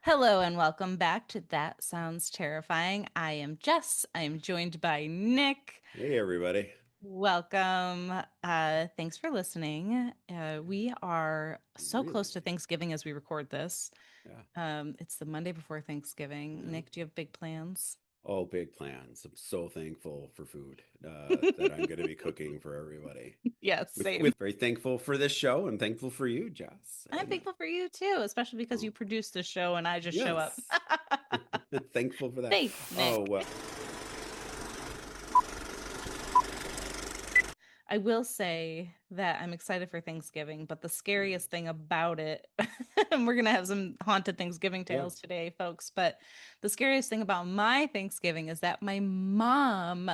Hello and welcome back to That Sounds Terrifying. I am Jess. I am joined by Nick. Hey everybody. Welcome. Thanks for listening. We are so close to Really? Thanksgiving as we record this. Yeah. It's the Monday before Thanksgiving. Yeah. Nick, do you have big plans? Oh, big plans. I'm so thankful for food that I'm going to be cooking for everybody. Yes, With same. very thankful for this show and thankful for you, Jess. I'm And thankful for you too, especially because you oh, produce the show and I just show up. yes, thankful for that. Thanks, Oh Nick. well. I will say that I'm excited for Thanksgiving, but the Yeah. scariest thing about it, and we're gonna have some haunted Thanksgiving Yeah. tales today, folks, but the scariest thing about my Thanksgiving is that my mom,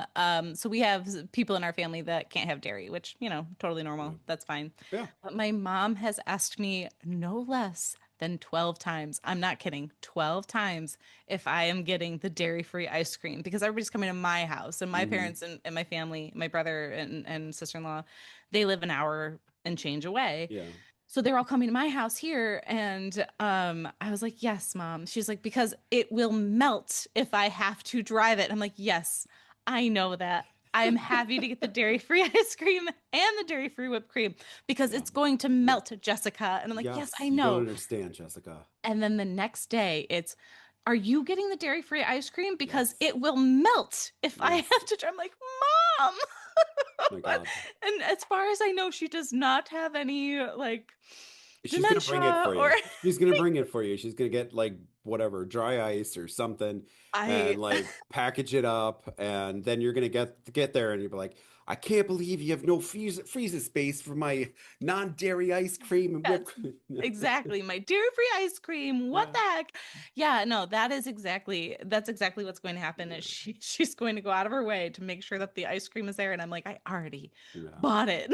so we have people in our family that can't have dairy, which, totally Yeah. normal. That's fine. Yeah. But my mom has asked me no less than 12 times. I'm not kidding, 12 times if I am getting the dairy-free ice cream because everybody's coming to my house and my Hmm. parents and my family, my brother and sister-in-law, they live an hour and change away. Yeah. So they're all coming to my house here and I was like, "Yes, mom." She's like, "Because it will melt if I have to drive it." I'm like, "Yes, I know that. I'm happy to get the dairy-free ice cream and the dairy-free whipped cream because Yeah. it's going to Yeah. melt, Jessica." And I'm like, "Yes, Yes. I You don't know." understand, Jessica. And then the next day, it's, "Are you getting the dairy-free ice cream? Because Yes. it will melt if I Yes. have to." I'm like, "Mom." My But, God. and as far as I know, she does not have any like She's gonna bring it dementia for or you. She's gonna bring it for you. She's gonna get like whatever, dry ice or something I and like package it up and then you're gonna get there and you'll be like, I can't believe you have no freezer space for my non-dairy ice cream and whipped yes, cream. exactly. My dairy-free ice cream. What Yeah. the heck? Yeah, no, that's exactly what's going to happen is Yeah. she's going to go out of her way to make sure that the ice cream is there. And I'm like, I already Yeah. bought it.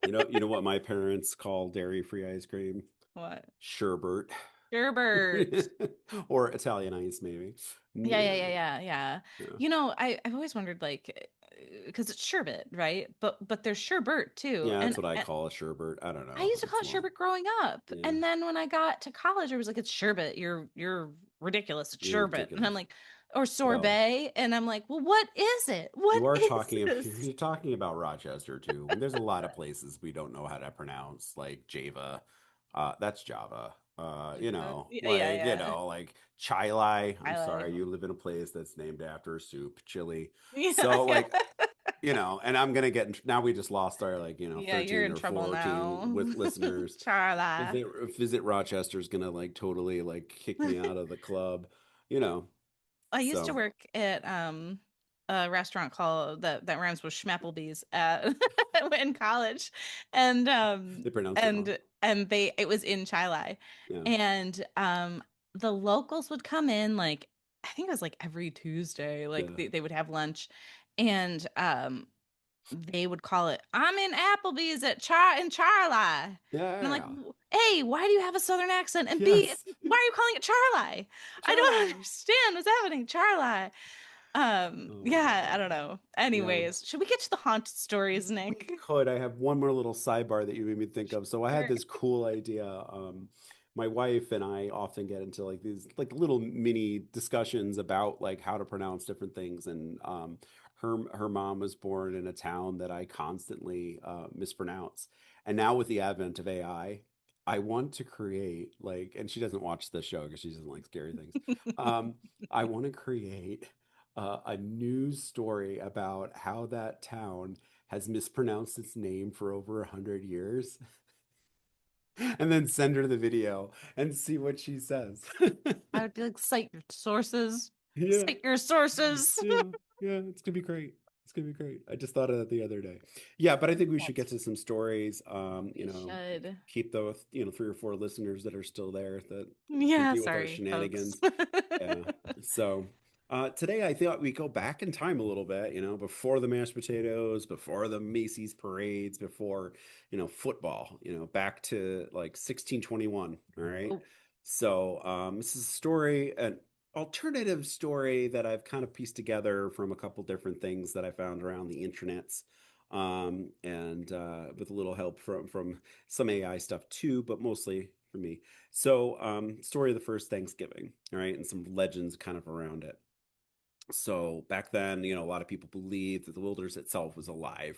You know what my parents call dairy-free ice cream? What? Sherbert. Gerbert. Or Italian ice, maybe. Yeah, yeah, Yeah. yeah, yeah, yeah. Yeah. I've always wondered like because it's sherbet, right? But there's sherbet too. Yeah, that's what I And call a sherbet. I don't I know. used to call It's it long. sherbet growing up. Yeah. And then when I got to college, I was like, it's sherbet. You're ridiculous. It's You're sherbet. And I'm ridiculous. like, or Well, sorbet. And I'm like, well, what is it? What you are is talking this? you're talking about Rochester too. There's a lot of places we don't know how to pronounce, like Java. That's Java. Yeah, yeah, yeah. Like Chile. I'm I like, sorry, you live in a place that's named after a soup, chili. yeah, So yeah. like, and I'm gonna get now we just lost our like, Yeah, you're 13 in or trouble 14 now. with listeners. Charla. Visit Rochester's gonna like totally like kick me out of the club, you know. I used to So work at a restaurant called that rhymes with Schmapplebee's in college, and they pronounced it wrong. and they it was in Chile, Yeah. and the locals would come in like I think it was like every Tuesday, like Yeah. they would have lunch, and they would call it, "I'm in Applebee's at Char in Charli." And I'm like, Yeah. A, why do you have a southern accent? And B, Yes. why are you calling it Charli? I don't Charlie. understand what's happening, Charli. Oh my Yeah, I God. don't know. Yeah. Anyways, should we get to the haunted stories, We Nick? could. I have one more little sidebar that you made me think of. So I had Sure. this cool idea. My wife and I often get into like these like little mini discussions about like how to pronounce different things. And her mom was born in a town that I constantly mispronounce. And now with the advent of I want to create like, and she doesn't watch the show because she doesn't like scary things. I want to create a news story about how that town has mispronounced its name for over 100 years, and then send her the video and see what she says. I would be like, cite your sources. Yeah, Cite your sources. yeah, yeah. It's gonna be great. It's gonna be great. I just thought of that the other day. Yeah, but I think we should get That's to some stories. we should. Keep the 3 or 4 listeners that are still there that can Yeah, deal with our sorry, folks. shenanigans. Yeah. So today I thought we go back in time a little bit, before the mashed potatoes, before the Macy's parades, before, football, back to like 1621. All right. Oh, So this is a story, an alternative story that I've kind of pieced together from a couple different things that I found around the internets. And with a little help from some AI stuff too, but mostly for me. So, story of the first Thanksgiving, all right, and some legends kind of around it. So back then, a lot of people believed that the wilderness itself was alive,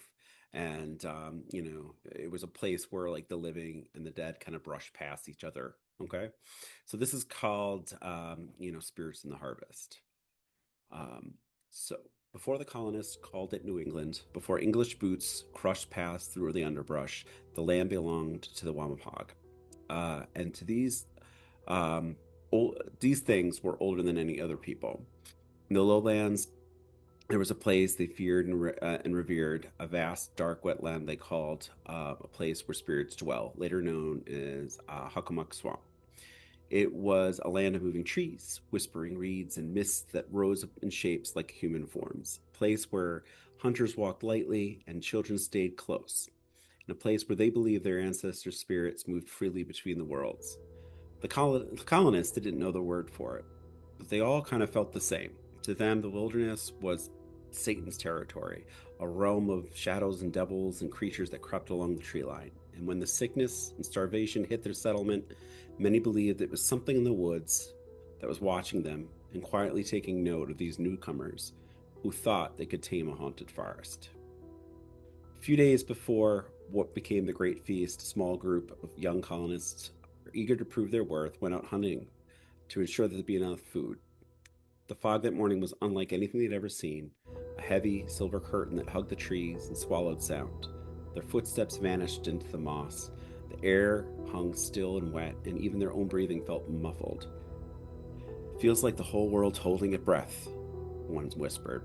and it was a place where like the living and the dead kind of brushed past each other. Okay, so this is called, spirits in the harvest. Um, so before the colonists called it New England, before English boots crushed past through the underbrush, the land belonged to the Wampanoag, and to um, these things were older than any other people. In the lowlands, there was a place they feared and revered, a vast, dark wetland they called a place where spirits dwell, later known as Hockomock Swamp. It was a land of moving trees, whispering reeds, and mists that rose up in shapes like human forms. A place where hunters walked lightly and children stayed close. And a place where they believed their ancestors' spirits moved freely between the worlds. The colonists didn't know the word for it, but they all kind of felt the same. To them, the wilderness was Satan's territory, a realm of shadows and devils and creatures that crept along the tree line. And when the sickness and starvation hit their settlement, many believed it was something in the woods that was watching them and quietly taking note of these newcomers who thought they could tame a haunted forest. A few days before what became the Great Feast, a small group of young colonists, eager to prove their worth, went out hunting to ensure that there'd be enough food. The fog that morning was unlike anything they'd ever seen, a heavy silver curtain that hugged the trees and swallowed sound. Their footsteps vanished into the moss. The air hung still and wet, and even their own breathing felt muffled. "Feels like the whole world's holding its breath," one whispered.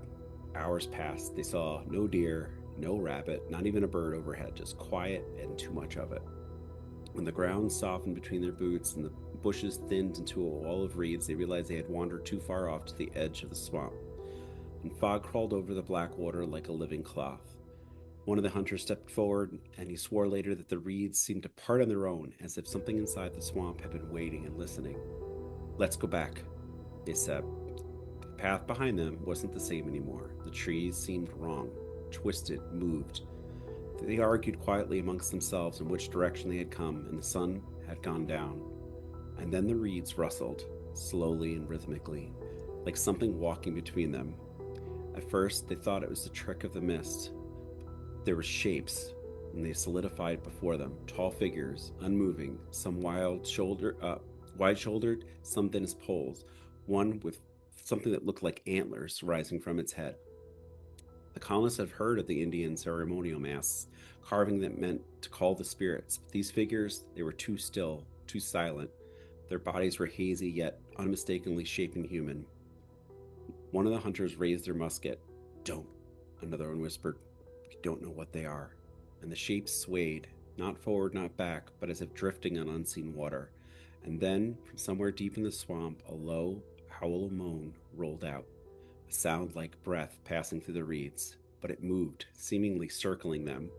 Hours passed. They saw no deer, no rabbit, not even a bird overhead, just quiet and too much of it. When the ground softened between their boots and the bushes thinned into a wall of reeds, they realized they had wandered too far off to the edge of the swamp, and fog crawled over the black water like a living cloth. One of the hunters stepped forward, and he swore later that the reeds seemed to part on their own, as if something inside the swamp had been waiting and listening. "Let's go back," they said. The path behind them wasn't the same anymore. The trees seemed wrong, twisted, moved. They argued quietly amongst themselves in which direction they had come, and the sun had gone down. And then the reeds rustled, slowly and rhythmically, like something walking between them. At first, they thought it was the trick of the mist. There were shapes, and they solidified before them, tall figures, unmoving, some wide-shouldered, some thin as poles, one with something that looked like antlers rising from its head. The colonists had heard of the Indian ceremonial masks, carving that meant to call the spirits, but these figures, they were too still, too silent. Their bodies were hazy yet unmistakably shaping human. One of the hunters raised their musket. "Don't," another one whispered. "We don't know what they are." And the shapes swayed, not forward, not back, but as if drifting on unseen water. And then, from somewhere deep in the swamp, a low, hollow moan rolled out, a sound like breath passing through the reeds, but it moved, seemingly circling them.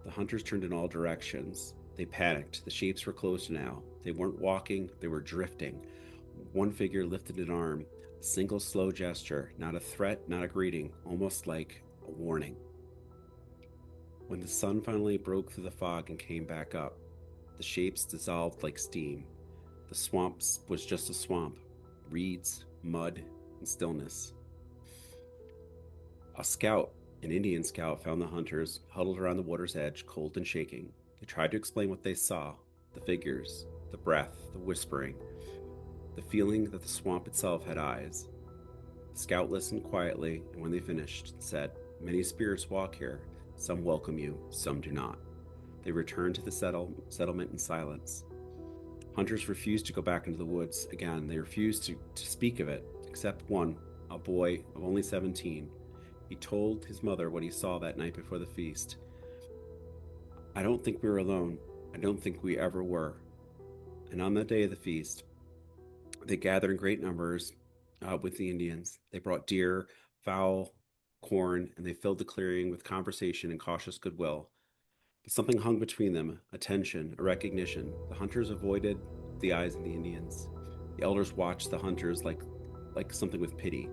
The hunters turned in all directions. They panicked. The shapes were closer now. They weren't walking, they were drifting. One figure lifted an arm, a single slow gesture, not a threat, not a greeting, almost like a warning. When the sun finally broke through the fog and came back up, the shapes dissolved like steam. The swamp was just a swamp, reeds, mud, and stillness. A scout, an Indian scout, found the hunters huddled around the water's edge, cold and shaking. They tried to explain what they saw, the figures, the breath, the whispering, the feeling that the swamp itself had eyes. The scout listened quietly, and when they finished, said, "Many spirits walk here. Some welcome you, some do not." They returned to the settlement in silence. Hunters refused to go back into the woods again. They refused to speak of it, except one, a boy of only 17. He told his mother what he saw that night before the feast. "I don't think we were alone. I don't think we ever were." And on the day of the feast, they gathered in great numbers with the Indians. They brought deer, fowl, corn, and they filled the clearing with conversation and cautious goodwill. But something hung between them, a tension, a recognition. The hunters avoided the eyes of the Indians. The elders watched the hunters like something with pity.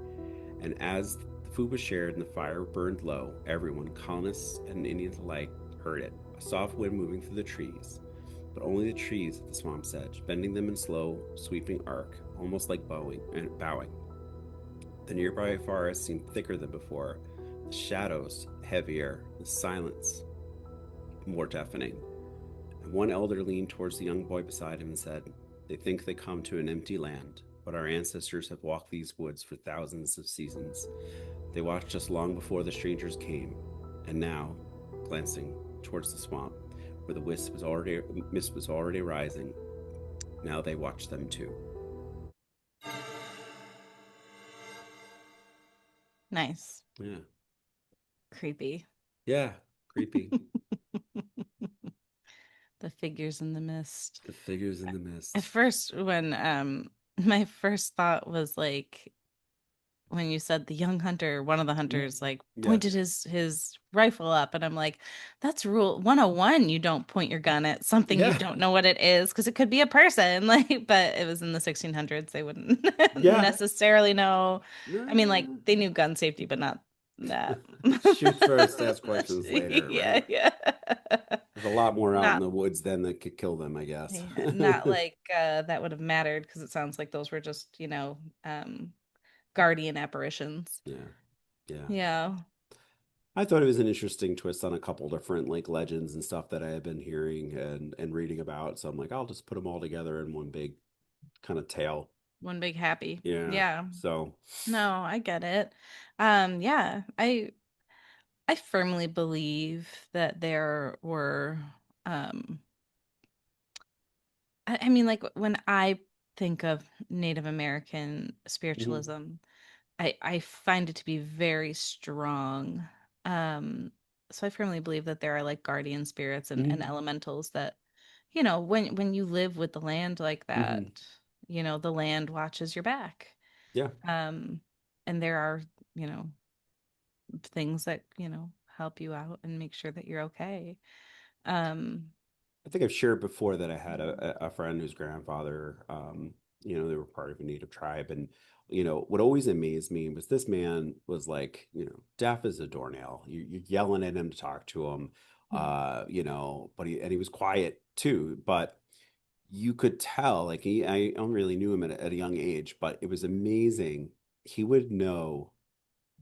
And as the food was shared and the fire burned low, everyone, colonists and Indians alike, heard it, a soft wind moving through the trees. but only the trees at the swamp's edge, bending them in slow, sweeping arc, almost like bowing. The nearby forest seemed thicker than before, the shadows heavier, the silence more deafening. And one elder leaned towards the young boy beside him and said, "They think they come to an empty land, but our ancestors have walked these woods for thousands of seasons. They watched us long before the strangers came, and now," glancing towards the swamp, where the mist was already rising, "now they watch them too." Nice. Yeah. Creepy. Yeah. Creepy. The figures in the mist. The figures in the At mist. first, when my first thought was like when you said the young hunter, one of the hunters like Yeah. pointed his rifle up, and I'm like, that's rule 101. You don't point your gun at something you Yeah. don't know what it is because it could be a person. Like, but it was in the 1600s. They wouldn't Yeah. necessarily know. I mean, like Nah. they knew gun safety, but not that. Shoot first, ask questions later, Yeah, right? yeah. There's a lot more out in Not the woods then that could kill them, I guess. yeah, not like that would have mattered because it sounds like those were just, guardian apparitions. Yeah. Yeah. Yeah. I thought it was an interesting twist on a couple different like legends and stuff that I had been hearing and reading about. So I'm like, I'll just put them all together in one big kind of tale. One big happy. Yeah. Yeah. So, No, I get it. Yeah, I firmly believe that there were um I mean like when I think of Native American mhm, spiritualism, I find it to be very strong. Um, so I firmly believe that there are like guardian spirits and mhm, elementals that, when you live with the land like that, mhm. the land watches your back. Yeah. Um, and there are, you know, things that, help you out and make sure that you're okay. Um, I think I've shared before that I had a friend whose grandfather, they were part of a native tribe. And, what always amazed me was this man was like, deaf as a doornail. You're yelling at him to talk to him, but he was quiet too. But you could tell, like, I only really knew him at a young age, but it was amazing. He would know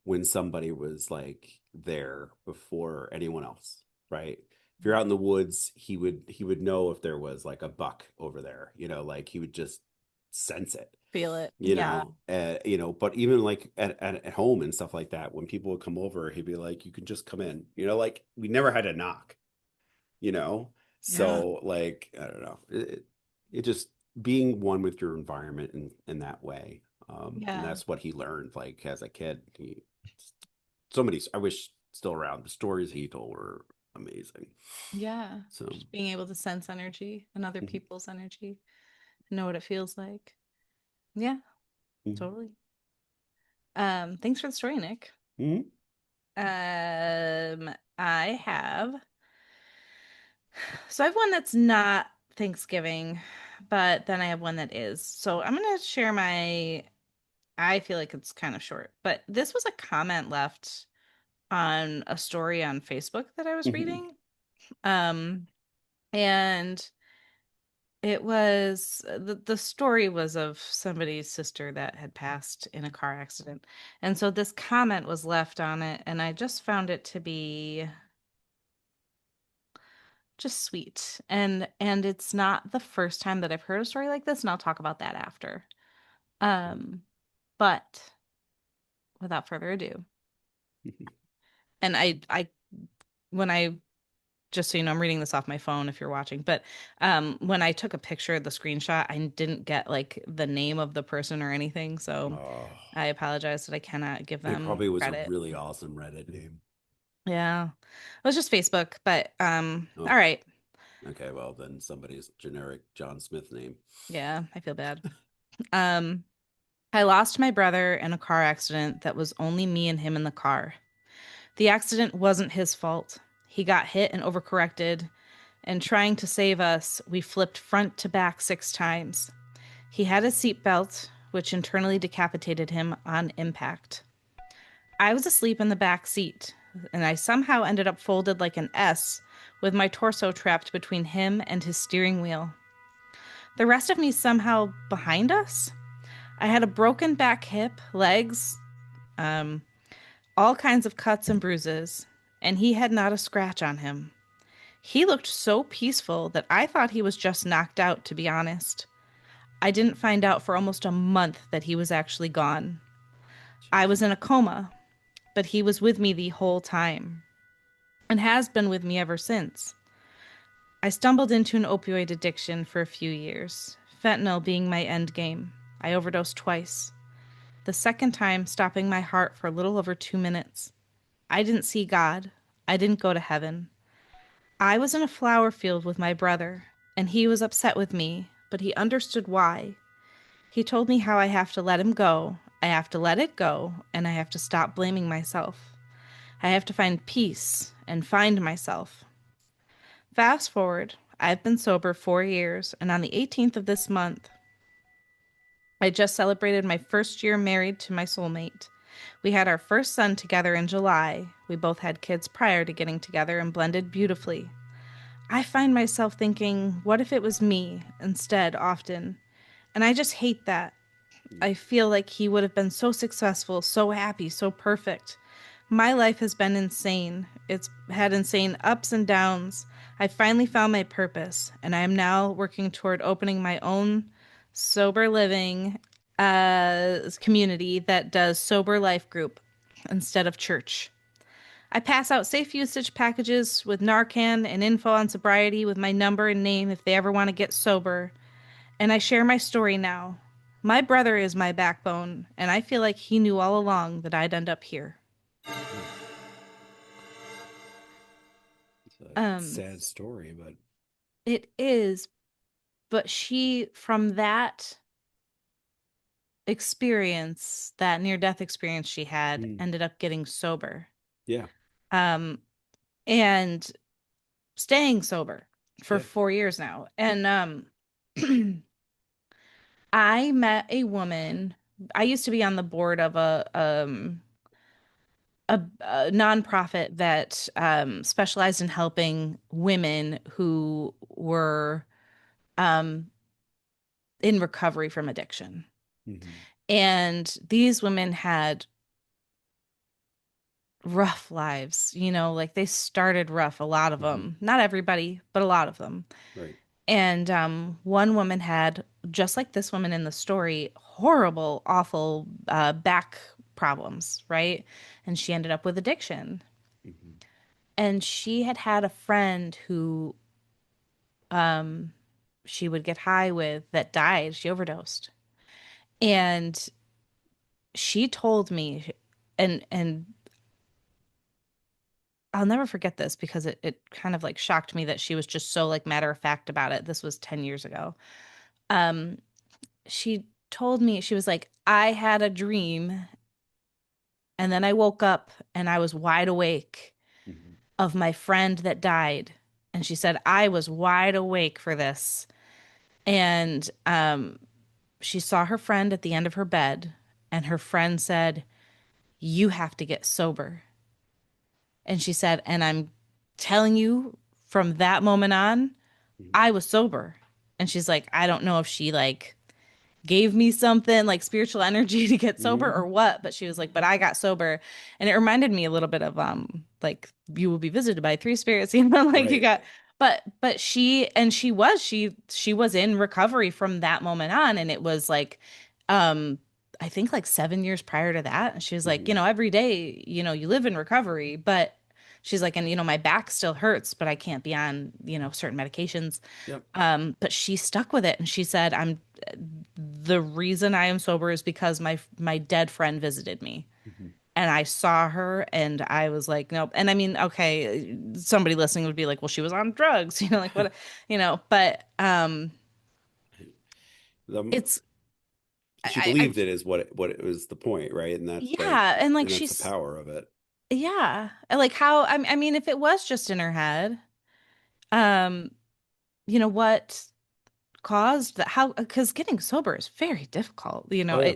when somebody was like there before anyone else, right? If you're out in the woods, he would know if there was like a buck over there, like he would just sense it, feel it. Yeah. but even like at home and stuff like that, when people would come over, he'd be like, "You can just come in," like we never had to knock, you know? Yeah. So like, I don't know, it just being one with your environment in that way. And Yeah. that's what he learned like as a kid. So many, I wish still around. The stories he told were amazing. Yeah. So, Just being able to sense energy and other mhm, people's energy, know what it feels like. Yeah, mhm, totally. Thanks for the story, Nick. mhm, I have I have one that's not Thanksgiving, but then I have one that is. So I'm gonna share I feel like it's kind of short, but this was a comment left on a story on Facebook that I was mhm, reading. Um, and the story was of somebody's sister that had passed in a car accident. And so this comment was left on it, and I just found it to be just sweet. And it's not the first time that I've heard a story like this, and I'll talk about that after. Um, but without further ado, and I when I just so you know, I'm reading this off my phone if you're watching, but when I took a picture of the screenshot, I didn't get like the name of the person or anything, so Oh, I apologize that I cannot give it them probably was a credit. really awesome Reddit name. Yeah. It was just Facebook, but all Oh, right. okay. Well, then somebody's generic John Smith name. Yeah, I feel bad. Um I lost my brother in a car accident that was only me and him in the car. The accident wasn't his fault. He got hit and overcorrected, and trying to save us, we flipped front to back 6 times. He had a seatbelt, which internally decapitated him on impact. I was asleep in the back seat, and I somehow ended up folded like an S with my torso trapped between him and his steering wheel. The rest of me somehow behind us. I had a broken back hip, legs, um, all kinds of cuts and bruises, and he had not a scratch on him. He looked so peaceful that I thought he was just knocked out, to be honest. I didn't find out for almost a month that he was actually gone. I Jeez. was in a coma, but he was with me the whole time and has been with me ever since. I stumbled into an opioid addiction for a few years, fentanyl being my end game. I overdosed twice. The second time, stopping my heart for a little over 2 minutes. I didn't see God. I didn't go to heaven. I was in a flower field with my brother, and he was upset with me, but he understood why. He told me how I have to let him go, I have to let it go, and I have to stop blaming myself. I have to find peace and find myself. Fast forward, I've been sober 4 years, and on the 18th of this month, I just celebrated my first year married to my soulmate. We had our first son together in July. We both had kids prior to getting together and blended beautifully. I find myself thinking, what if it was me instead often? And I just hate that. Mm. I feel like he would have been so successful, so happy, so perfect. My life has been insane. It's had insane ups and downs. I finally found my purpose, and I am now working toward opening my own sober living community that does sober life group instead of church. I pass out safe usage packages with Narcan and info on sobriety with my number and name if they ever want to get sober. And I share my story now. My brother is my backbone, and I feel like he knew all along that I'd end up here. Mm. It's a Um, sad story, but it is, but she, from that experience, that near death experience she had, mm, ended up getting sober. yeah, Um, and staying sober for yeah. 4 years now. And I met a woman. I used to be on the board of a nonprofit that specialized in helping women who were um, in recovery from addiction. Hmm. And these women had rough lives, like they started rough, a lot of Hmm. them. Not everybody, but a lot of them. Right. And one woman had, just like this woman in the story, horrible, awful back problems, right? And she ended up with addiction. Hmm. And she had had a friend who um, she would get high with that died. She overdosed. And she told me, and I'll never forget this because it kind of like shocked me that she was just so like matter of fact about it. This was 10 years ago. Um, she told me, she was like, I had a dream and then I woke up and I was wide awake Hmm. of my friend that died. And she said, I was wide awake for this. And she saw her friend at the end of her bed, and her friend said, you have to get sober. And she said, and I'm telling you, from that moment on, Hmm. I was sober. And she's like, I don't know if she like gave me something like spiritual energy to get sober Hmm. or what, but she was like, but I got sober. And it reminded me a little bit of like you will be visited by three spirits, like you Right. got but she was in recovery from that moment on. And it was like um I think like 7 years prior to that. And she was like, Hmm. every day, you live in recovery, but she's like, and my back still hurts, but I can't be on, certain medications. Yep. But she stuck with it and she said, the reason I am sober is because my dead friend visited me. Hmm. And I saw her and I was like, nope. And I mean, okay, somebody listening would be like, well, she was on drugs, like what, but The, it's she I believed it is what it was the point, right? And yeah, and like and that's the she's power of it. yeah, and like how I mean, if it was just in her head, um, what caused that? How? Because getting sober is very difficult. Oh yeah.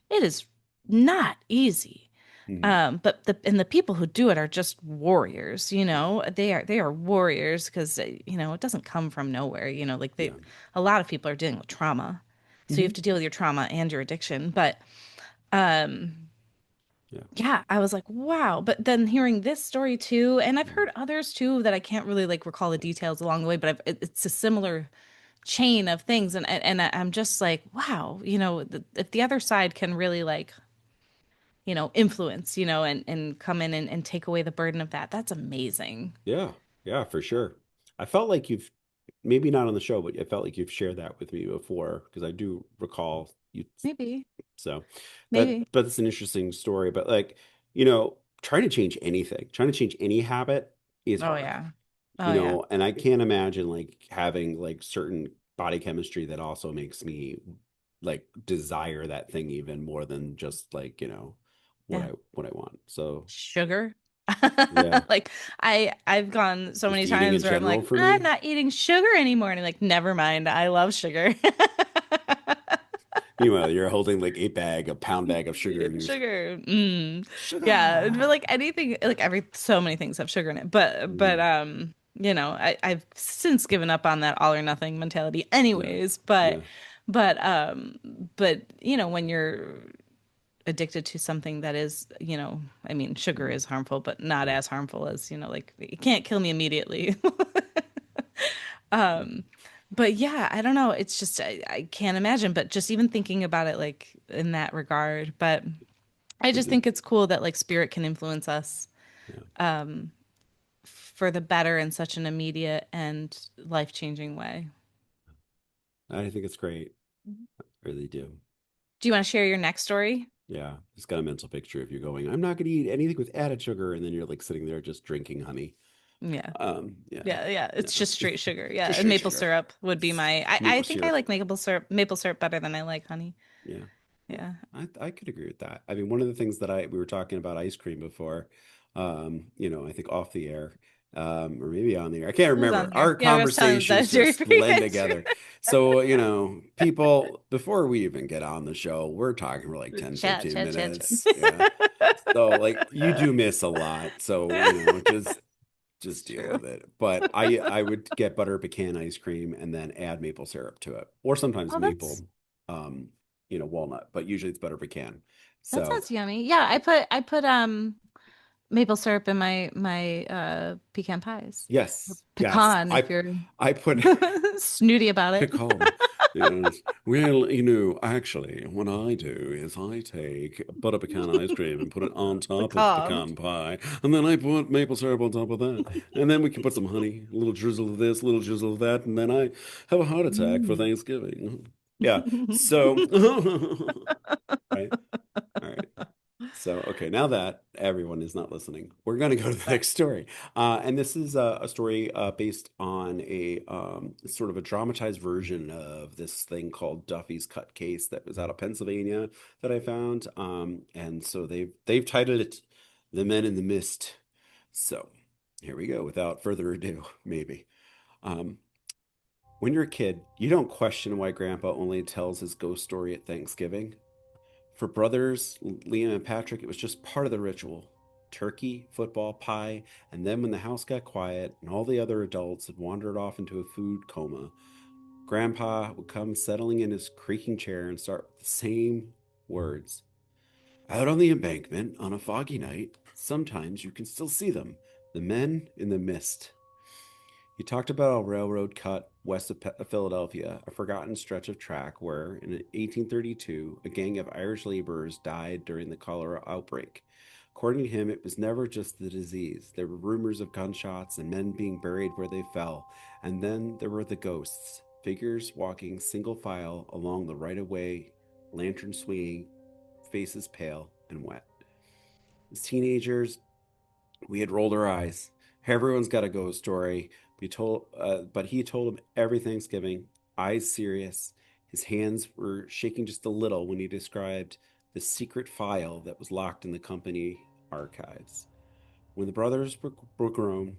It is not easy. Hmm. But the people who do it are just warriors, you know. They are warriors because you know, it doesn't come from nowhere, you know, like they Yeah. a lot of people are dealing with trauma. So you have Hmm. to deal with your trauma and your addiction. But um Yeah. yeah, I was like, wow. But then hearing this story too, and I've Mm. heard others too that I can't really like recall the details along the way, but it's a similar chain of things, and I'm just like, wow, you know, if the other side can really like, you know, influence, you know, and come in and take away the burden of that, that's amazing. Yeah. Yeah, for sure. I felt like you've maybe not on the show, but I felt like you've shared that with me before because I do recall you. Maybe, So maybe. but it's an interesting story. But like, trying to change anything, trying to change any habit is Oh hard. yeah. Oh yeah. And I can't imagine like having like certain body chemistry that also makes me like desire that thing even more than just like, Yeah. what I want. So Sugar. yeah, Like I've gone so just many eating in times where I'm general like, for I'm me. not eating sugar anymore. And I'm like, never mind. I love sugar. Meanwhile, you're holding like a pound bag of sugar and you're Sugar. Mm. Yeah. sugar. But like anything, like so many things have sugar in it. But Mhm. you know, I've since given up on that all or nothing mentality Yeah, anyways. yeah, But but you know, when you're addicted to something that is, you know, I mean, sugar mhm, is harmful, but not yeah, as harmful as, you know, like it can't kill me immediately. yeah. But yeah, I don't know. It's just I can't imagine, but just even thinking about it like in that regard. But I Is just it? think it's cool that like spirit can influence us Yeah, for the better in such an immediate and life-changing way. I think it's great. I really do. Do you want to share your next story? Yeah, just got a mental picture of you going, I'm not going to eat anything with added sugar, and then you're like sitting there just drinking honey. Yeah. Yeah, Yeah, yeah. yeah, It's just straight sugar. Yeah. just And straight maple sugar, syrup would be my I maple think I syrup. like maple syrup better than I like honey. Yeah, yeah, Yeah. I could agree with that. I mean, one of the things that we were talking about ice cream before, I think off the air, or maybe on the air. I can't It was remember. on there. Our Yeah, we was telling conversations that Jerry just pretty blend ice together. cream. So, people, before we even get on the show, we're talking for like 10, Chat, 15 chat, chat, chat. minutes. Yeah. So like you do miss a lot. So, just It's deal true. with it. But I would get butter pecan ice cream and then add maple syrup to it, or sometimes Oh, maple, um, walnut. But usually it's butter pecan. that So sounds yummy. Yeah, I put maple syrup in my pecan pies. Or yes, yes, pecan if you're I put snooty about it. pecan. Yes. Well, actually, what I do is I take butter pecan ice cream and put it on top of the Pecan. pecan pie, and then I put maple syrup on top of that, and then we can put some honey, a little drizzle of this, a little drizzle of that, and then I have a heart attack for Mm. Thanksgiving. Yeah. So, right. All right. So, okay, now that everyone is not listening, we're going to go to the Sorry. next story. And this is a story based on a sort of a dramatized version of this thing called Duffy's Cut Case that was out of Pennsylvania that I found. And so they've titled it "The Men in the Mist." So here we go. Without further ado, maybe. Um, when you're a kid, you don't question why Grandpa only tells his ghost story at Thanksgiving. For brothers, Liam and Patrick, it was just part of the ritual. Turkey, football, pie, and then when the house got quiet and all the other adults had wandered off into a food coma, Grandpa would come settling in his creaking chair and start with the same words. Out on the embankment on a foggy night, sometimes you can still see them, the men in the mist. He talked about a railroad cut west of Philadelphia, a forgotten stretch of track where, in 1832, a gang of Irish laborers died during the cholera outbreak. According to him, it was never just the disease. There were rumors of gunshots and men being buried where they fell. And then there were the ghosts, figures walking single file along the right of way, lantern swinging, faces pale and wet. As teenagers, we had rolled our eyes. Everyone's got a ghost story. But he told him every Thanksgiving, eyes serious. His hands were shaking just a little when he described the secret file that was locked in the company archives. When the brothers were grown,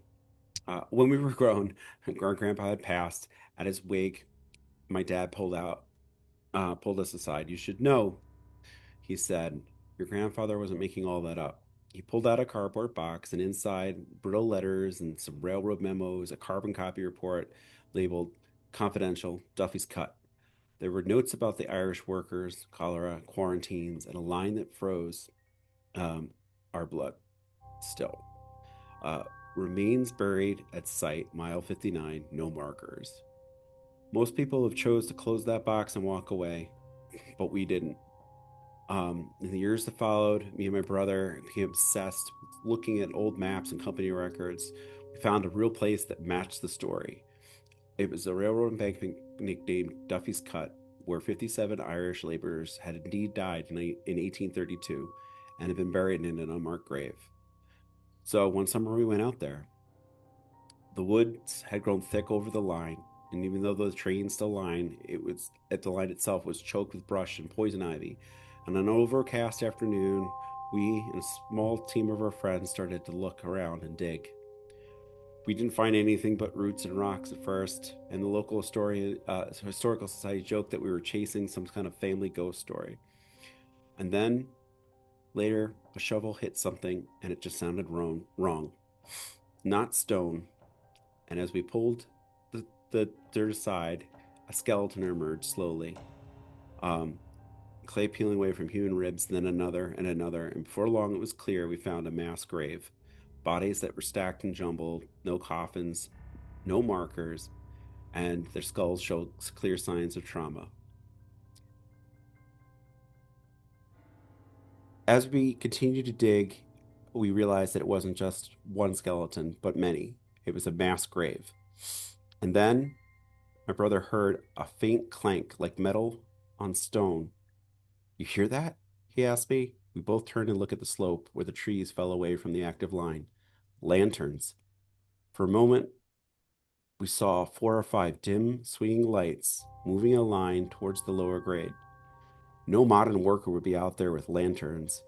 when we were grown, our grandpa had passed. At his wake, my dad pulled us aside. You should know, he said. Your grandfather wasn't making all that up. He pulled out a cardboard box, and inside, brittle letters and some railroad memos, a carbon copy report labeled Confidential, Duffy's Cut. There were notes about the Irish workers, cholera, quarantines, and a line that froze um, our blood still. Uh, Remains buried at site, mile 59, no markers. Most people have chose to close that box and walk away, but we didn't. In the years that followed, me and my brother became obsessed with looking at old maps and company records. We found a real place that matched the story. It was a railroad embankment nicknamed Duffy's Cut, where 57 Irish laborers had indeed died in 1832 and had been buried in an unmarked grave. So one summer we went out there. The woods had grown thick over the line, and even though the train still line, it was at the line itself was choked with brush and poison ivy. On an overcast afternoon, we and a small team of our friends started to look around and dig. We didn't find anything but roots and rocks at first, and the local historical society joked that we were chasing some kind of family ghost story. And then later, a shovel hit something, and it just sounded wrong. Wrong, not stone. And as we pulled the dirt aside, a skeleton emerged slowly. Um, Clay peeling away from human ribs, then another and another, and before long it was clear we found a mass grave. Bodies that were stacked and jumbled, no coffins, no markers, and their skulls showed clear signs of trauma. As we continued to dig, we realized that it wasn't just one skeleton, but many. It was a mass grave. And then my brother heard a faint clank like metal on stone. You hear that? He asked me. We both turned and looked at the slope where the trees fell away from the active line. Lanterns. For a moment, we saw 4 or 5 dim, swinging lights moving in a line towards the lower grade. No modern worker would be out there with lanterns.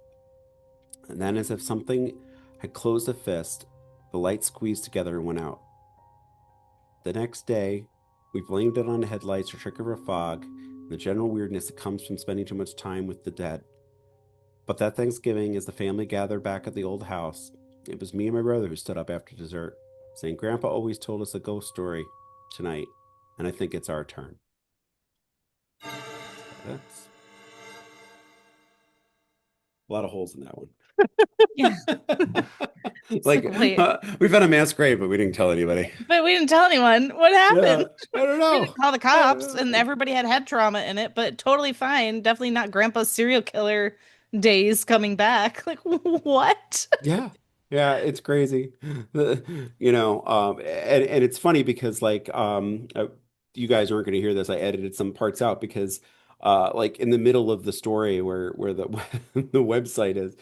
And then, as if something had closed a fist, the lights squeezed together and went out. The next day, we blamed it on the headlights or trick of a fog, and the general weirdness that comes from spending too much time with the dead. But that Thanksgiving, as the family gathered back at the old house, it was me and my brother who stood up after dessert, saying, Grandpa always told us a ghost story tonight, and I think it's our turn. So that's a lot of holes in that one. Yeah. It's Like, like, wait, we found a mass grave, but we didn't tell anybody. but we didn't tell anyone what Yeah, happened. I don't We didn't know. call the I don't cops, and know. everybody had head trauma in it, but totally fine. Definitely not Grandpa's serial killer days coming back. Like, what? Yeah. Yeah, it's crazy. And it's funny because you guys aren't going to hear this. I edited some parts out because like in the middle of the story where the the website is,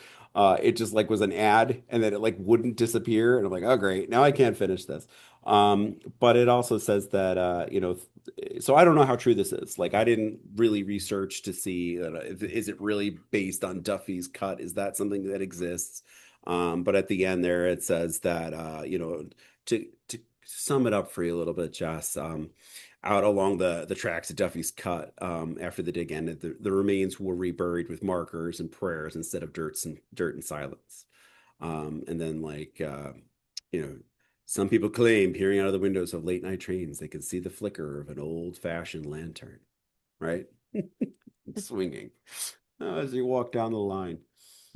it just like was an ad and then it like wouldn't disappear and I'm like, "Oh great. Now I can't finish this." But it also says that so I don't know how true this is. Like I didn't really research to see that is it really based on Duffy's cut? Is that something that exists? But at the end there, it says that to sum it up for you a little bit, Jess, out along the tracks that Duffy's cut after the dig ended, the remains were reburied with markers and prayers instead of dirt and silence. And then you know, some people claim peering out of the windows of late night trains, they could see the flicker of an old-fashioned lantern, right? Swinging as you walk down the line,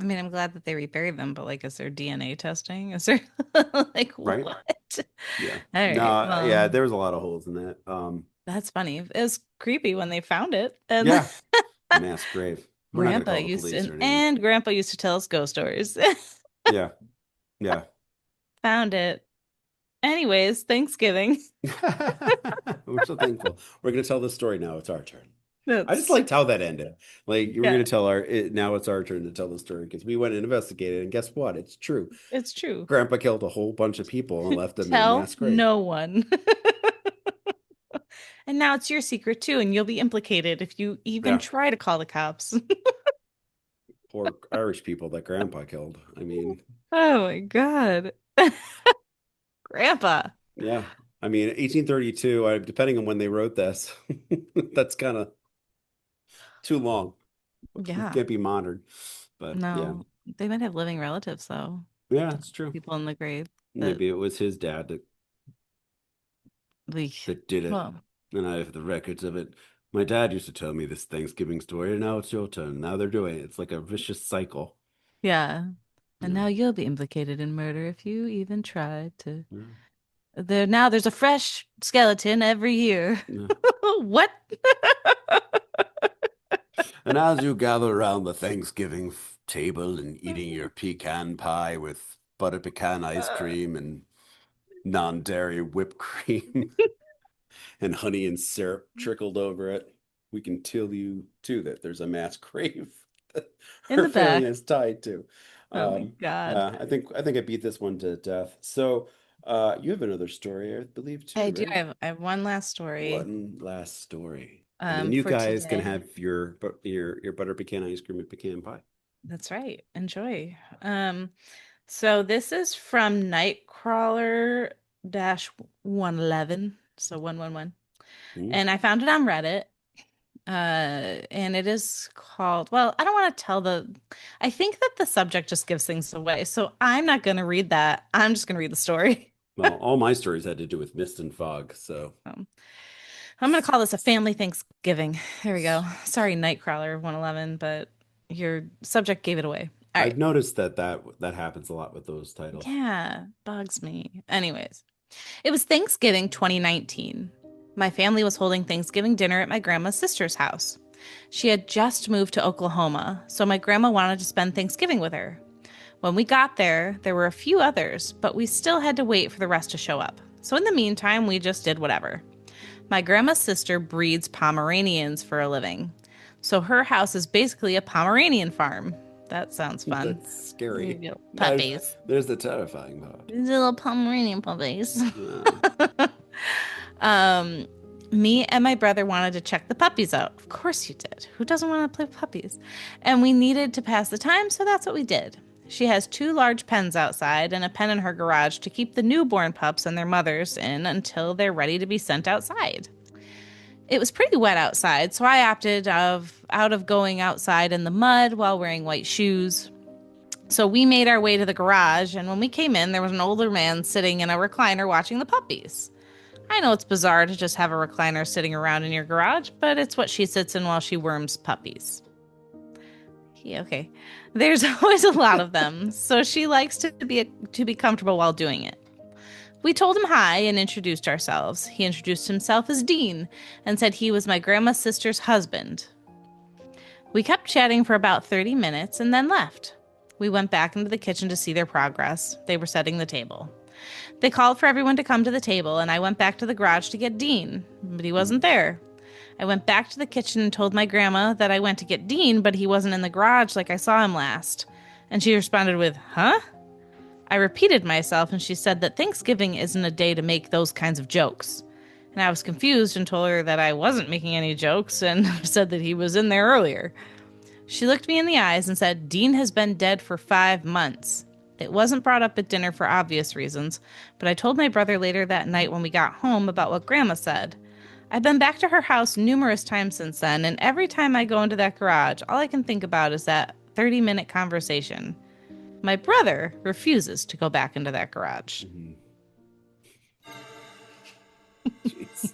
I mean, I'm glad that they reburied them, but like, is there DNA testing? Is there like right? what? Yeah. All right. No, yeah, Well, there was a lot of holes in that. that's funny. It was creepy when they found it. And Yeah, mass grave. We're not gonna Grandpa call the used to, police or anything. and Grandpa used to tell us ghost stories. Yeah, yeah. Found it. Anyways, Thanksgiving. We're so thankful. We're gonna tell the story now. It's our turn. I just That's liked how that ended. Like you were yeah, gonna now it's our turn to tell the story because we went and investigated, and guess what? It's true. it's true. Grandpa killed a whole bunch of people and left them in a Tell mass grave. no one. And now it's your secret too, and you'll be implicated if you even Yeah, try to call the cops. poor Irish people that Grandpa killed. I mean, Oh my God. Grandpa. yeah. I mean, 1832. Depending on when they wrote this, that's kind of too long. Yeah. Can't be modern. But yeah, No, they might have living relatives though. yeah, it's true. People in the grave that Maybe it was his dad like, that did it, well, and I have the records of it. My dad used to tell me this Thanksgiving story, and now it's your turn. Now they're doing it. It's like a vicious cycle. yeah. And Yeah, now you'll be implicated in murder if you even try to. yeah, There's a fresh skeleton every year. yeah. What? And as you gather around the Thanksgiving table and eating your pecan pie with butter pecan ice cream and non-dairy whipped cream and honey and syrup trickled over it, we can tell you too that there's a mass grave that In our the family back. is tied to. Oh my God. Yeah, I think I beat this one to death. So, you have another story, I believe, I too, do. right? I have one last story One last story, and then you for guys can today. have your butter pecan ice cream and pecan pie. That's right. Enjoy. So this is from Nightcrawler dash 111. So 111. Mm, And I found it on Reddit. And it is called, well, I don't want to tell I think that the subject just gives things away. So I'm not going to read that. I'm just going to read the story. well, all my stories had to do with mist and fog, so Um, I'm going to call this a family Thanksgiving. There we go. Sorry, Nightcrawler 111, but your subject gave it away. All I've right. noticed that happens a lot with those titles. Yeah, bugs me. Anyways, it was Thanksgiving 2019. My family was holding Thanksgiving dinner at my grandma's sister's house. She had just moved to Oklahoma, so my grandma wanted to spend Thanksgiving with her. When we got there, there were a few others, but we still had to wait for the rest to show up. So in the meantime, we just did whatever. My grandma's sister breeds Pomeranians for a living. So her house is basically a Pomeranian farm. That sounds fun. That's scary. There's Puppies. there's the terrifying part. These little Pomeranian puppies. Yeah. um, Me and my brother wanted to check the puppies out. Of course you did. Who doesn't want to play with puppies? And we needed to pass the time, so that's what we did. She has two large pens outside and a pen in her garage to keep the newborn pups and their mothers in until they're ready to be sent outside. It was pretty wet outside, so I opted out of going outside in the mud while wearing white shoes. So we made our way to the garage, and when we came in, there was an older man sitting in a recliner watching the puppies. I know it's bizarre to just have a recliner sitting around in your garage, but it's what she sits in while she worms puppies. Yeah, okay. There's always a lot of them, so she likes to be comfortable while doing it. We told him hi and introduced ourselves. He introduced himself as Dean and said he was my grandma's sister's husband. We kept chatting for about 30 minutes and then left. We went back into the kitchen to see their progress. They were setting the table. They called for everyone to come to the table, and I went back to the garage to get Dean, but he wasn't there. I went back to the kitchen and told my grandma that I went to get Dean, but he wasn't in the garage like I saw him last. And she responded with, "Huh?" I repeated myself, and she said that Thanksgiving isn't a day to make those kinds of jokes. And I was confused and told her that I wasn't making any jokes and said that he was in there earlier. She looked me in the eyes and said, "Dean has been dead for 5 months." It wasn't brought up at dinner for obvious reasons, but I told my brother later that night when we got home about what Grandma said. I've been back to her house numerous times since then, and every time I go into that garage, all I can think about is that 30-minute conversation. My brother refuses to go back into that garage. Mhm. Jeez.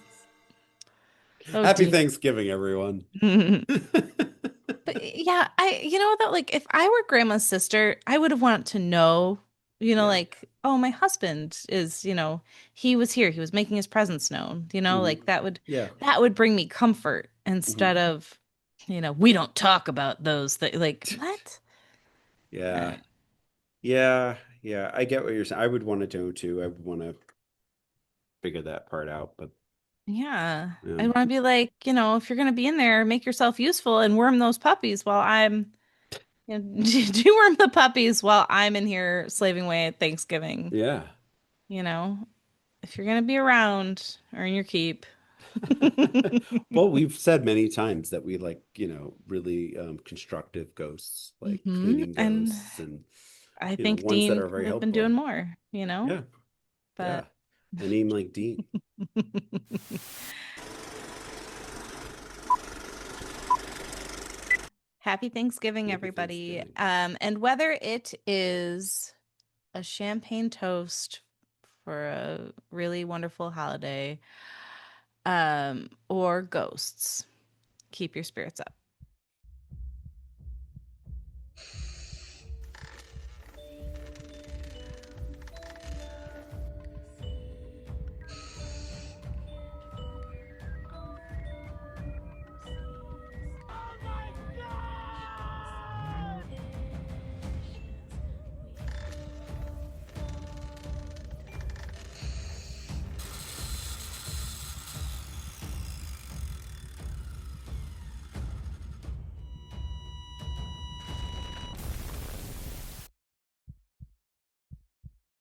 Oh, Happy dear. Thanksgiving, everyone. But yeah, that like if I were grandma's sister, I would have wanted to know, Yeah. like, oh, my husband is, he was here, he was making his presence known, Hmm. like that would Yeah. bring me comfort Hmm. instead of, we don't talk about those things. Like, what? Yeah. Uh, Yeah. Yeah. I get what you're saying. I would want to know too. I would want to figure that part out, but yeah. I yeah. want to be like, if you're gonna be in there, make yourself useful and worm those puppies while I'm do worm the puppies while I'm in here slaving away at Thanksgiving. Yeah. You know, if you're gonna be around, earn your keep. Well, we've said many times that we like, really constructive ghosts, like cleaning And ghosts and, I think ones that Dean are could very have been doing helpful. more, Yeah. Yeah. but A name like Dean. Happy Thanksgiving, Happy everybody. Thanksgiving. And whether it is a champagne toast for a really wonderful holiday, or ghosts, keep your spirits up.